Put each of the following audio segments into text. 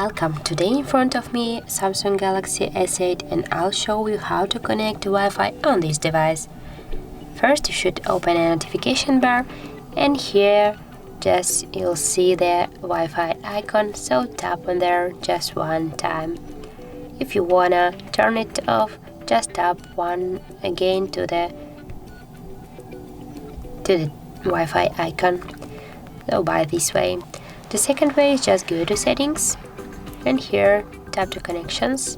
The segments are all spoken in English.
Welcome. Today in front of me Samsung Galaxy S8 and I'll show you how to connect to Wi-Fi on this device. First you should open a notification bar and here you'll see the Wi-Fi icon, so tap on there just one time. If you wanna turn it off, just tap one again to the Wi-Fi icon. So by this way. The second way is just go to settings and here tap to connections.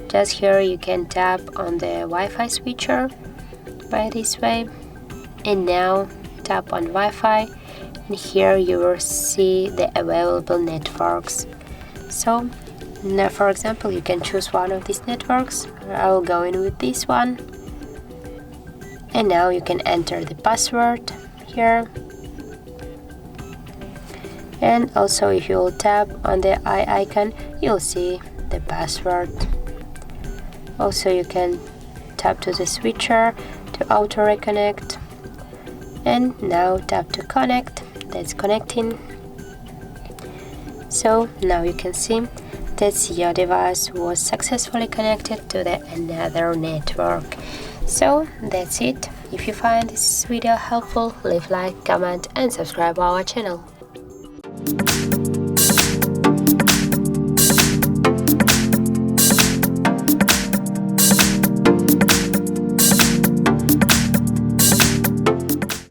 Just here you can tap on the Wi-Fi switcher by this way, and now tap on Wi-Fi and here you will see the available networks. So now for example you can choose one of these networks. I will go in with this one, and now you can enter the password here. And also if you will tap on the eye icon, you'll see the password. Also you can tap to the switcher to auto reconnect, and now tap to connect. That's connecting. So now you can see that your device was successfully connected to another network. So that's it. If you find this video helpful, leave like, comment and subscribe our channel.